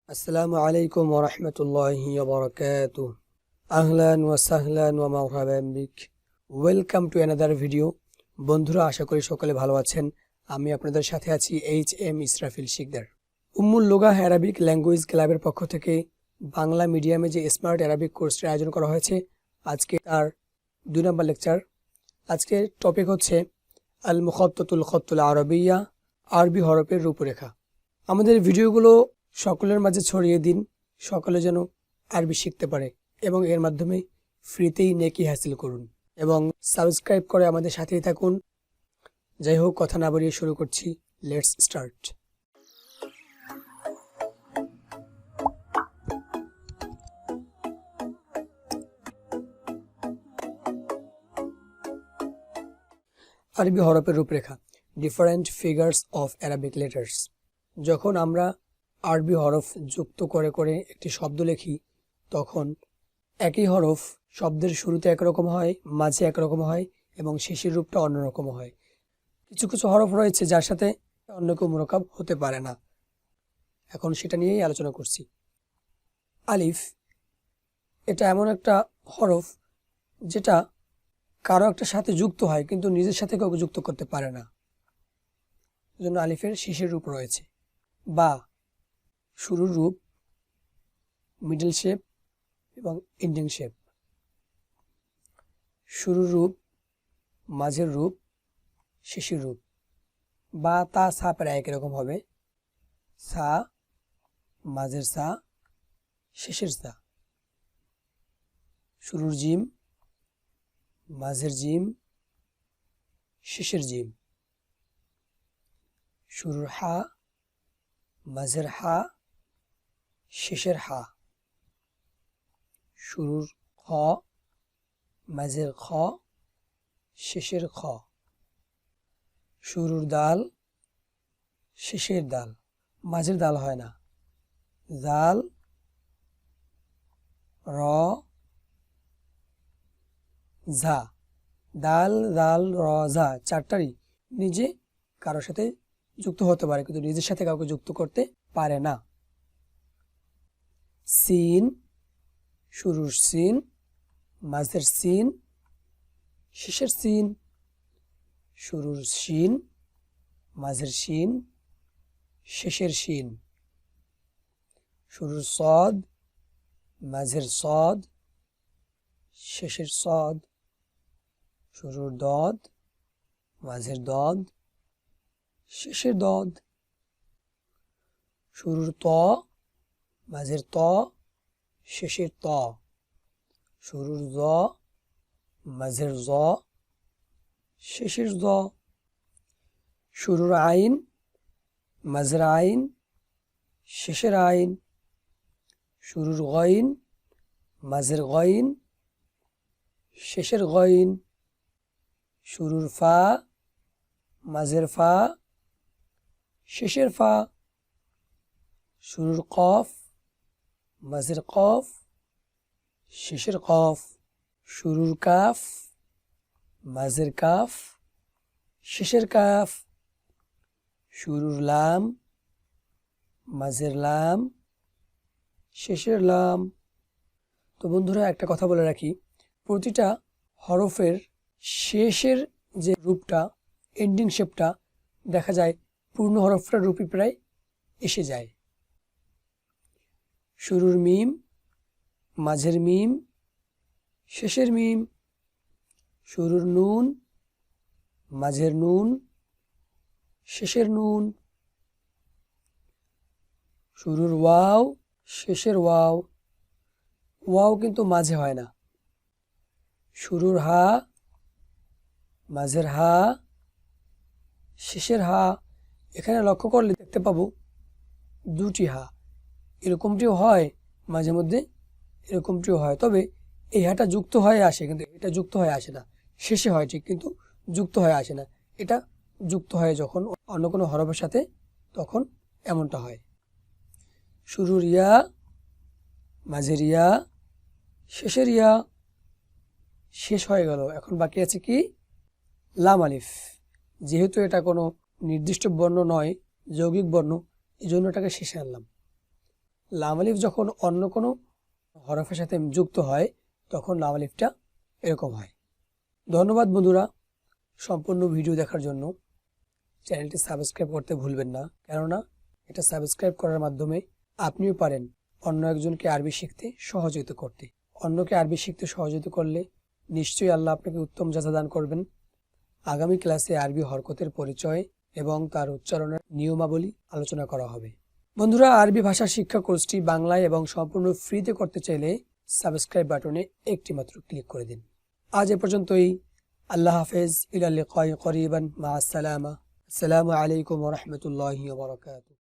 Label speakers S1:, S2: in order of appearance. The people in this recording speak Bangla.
S1: আসসালামু আলাইকুম ওয়া রাহমাতুল্লাহি ওয়া বারাকাতুহু। আহলান ওয়া সাহলান ওয়া মারহাবান বিক। Welcome to another video. বন্ধুরা, আশা করি সকলে ভালো আছেন। আমি আপনাদের সাথে আছি HM ইসরাফিল শিকদার। উম্মুল লুগাহ অ্যারাবিক ল্যাঙ্গুয়েজ ক্লাবের পক্ষ থেকে বাংলা মিডিয়ামে যে স্মার্ট অ্যারাবিক কোর্সের আয়োজন করা হয়েছে, আজকে তার 2 নম্বর লেকচার। আজকের টপিক হচ্ছে আল মুখাত্তাতুল খত্তুল আরবিয়া, আরবি হরফের রূপরেখা। আমাদের ভিডিওগুলো সকলের মাঝে ছড়িয়ে দিন, সকলে যেন আরবি শিখতে পারে এবং এর মাধ্যমে ফ্রিতেই নেকি হাসিল করুন এবং সাবস্ক্রাইব করে আমাদের সাথেই থাকুন। যাই হোক, কথা না বাড়িয়ে শুরু করছি। Let's start. আরবি হরফের রূপরেখা, different figures of Arabic letters. যখন আমরা আরবি হরফ যুক্ত করে করে একটি শব্দ লিখি, তখন একই হরফ শব্দের শুরুতে একরকম হয়, মাঝে একরকম হয় এবং শেষের রূপটা অন্যরকম হয়। কিছু কিছু হরফ রয়েছে যার সাথে অন্য কেউ মুরাকাব হতে পারে না। এখন সেটা নিয়েই আলোচনা করছি। আলিফ, এটা এমন একটা হরফ যেটা কারো একটা সাথে যুক্ত হয় কিন্তু নিজের সাথে কাউকে যুক্ত করতে পারে না, এজন্য আলিফের শেষের রূপ রয়েছে। বা, শুরুর রূপ, মিডল শেপ এবং এন্ডিং শেপ। শুরুর রূপ, মাঝের রূপ, শেষের রূপ। বা, তা, সা প্রায় একই রকম হবে। সা, মাঝের সা, শেষের সা। শুরুর জিম, মাঝের জিম, শেষের জিম। শুরুর হা, মাঝের হা, শেষের হা। শুরুর খ, মাঝের খ, শেষের খ। শুরুর দাল, শেষের দাল, মাঝের দাল হয় না। দাল, র, ঝা। দাল, দাল, র, ঝা চারটারই নিজে কারোর সাথে যুক্ত হতে পারে কিন্তু নিজের সাথে কাউকে যুক্ত করতে পারে না। সিন, শুরুর সিন, মাঝের সিন, শেষের সিন। শুরুর শিন, মাঝের শিন, শেষের শিন। শুরুর সদ, মাঝের সদ, শেষের সদ। শুরুর দদ, মাঝের দদ, শেষের দদ। শুরুর ত, মাঝের ত, শেষের ত। শুরুর জ, মাঝের জ, শেষের জ। শুরুর আইন, মাঝের আইন, শেষের আইন। শুরুর গইন, মাঝের গইন, শেষের গইন। শুরুর ফা, মাঝের ফা, শেষের ফা। শুরুর কফ, মাঝের কফ, শেষের কফ। শুরুর কাফ, মাঝের কাফ, শেষের কাফ। শুরুর লাম, মাঝের লাম, শেষের লাম। তো বন্ধুরা, একটা কথা বলে রাখি, প্রতিটা হরফের শেষের যে রূপটা, এন্ডিং শেপটা দেখা যায় পূর্ণ হরফটার রূপই প্রায় এসে যায়। শুরুর মিম, মাঝের মিম, শেষের মিম। শুরুর নুন, মাঝের নুন, শেষের নুন। শুরুর ওয়াও, শেষের ওয়াও। ওয়াও কিন্তু মাঝে হয় না। শুরুর হা, মাঝের হা, শেষের হা। এখানে লক্ষ্য করলে দেখতে পাবো দুটি হা। এরকমটিও হয় মাঝে মধ্যে, এরকমটিও হয়। তবে এই হাটা যুক্ত হয়ে আসে কিন্তু এটা যুক্ত হয়ে আসে না। শেষে হয় ঠিক কিন্তু যুক্ত হয়ে আসে না। এটা যুক্ত হয় যখন অন্য কোনো হরফের সাথে, তখন এমনটা হয়। শুরুর ইয়া, মাঝের ইয়া, শেষের ইয়া। শেষ হয়ে গেল। এখন বাকি আছে কি? লাম আলিফ। যেহেতু এটা কোনো নির্দিষ্ট বর্ণ নয়, যৌগিক বর্ণ, এই জন্য এটাকে শেষে আনলাম। লাম আলিফ যখন অন্য কোনো হরফের সাথে যুক্ত হয় তখন লাম আলিফটা এরকম হয়। ধন্যবাদ বন্ধুরা সম্পূর্ণ ভিডিও দেখার জন্য। চ্যানেলটি সাবস্ক্রাইব করতে ভুলবেন না, কেননা এটা সাবস্ক্রাইব করার মাধ্যমে আপনিও পারেন অন্য একজনকে আরবি শিখতে সহযোগিতা করতে। অন্যকে আরবি শিখতে সহযোগিতা করলে নিশ্চয়ই আল্লাহ আপনাকে উত্তম জাযা দান করবেন। আগামী ক্লাসে আরবি হরকতের পরিচয় এবং তার উচ্চারণের নিয়মাবলী আলোচনা করা হবে। বন্ধুরা, আরবি ভাষা শিক্ষা কোর্সটি বাংলায় এবং সম্পূর্ণ ফ্রিতে করতে চাইলে সাবস্ক্রাইব বাটনে একটি মাত্র ক্লিক করে দিন। আজ এ পর্যন্তই। আল্লাহ হাফেজ, ইলা লিকাই করিবান, মা আসসালামা। আসসালামু আলাইকুম ওয়া রাহমাতুল্লাহি ওয়া বারাকাতুহু।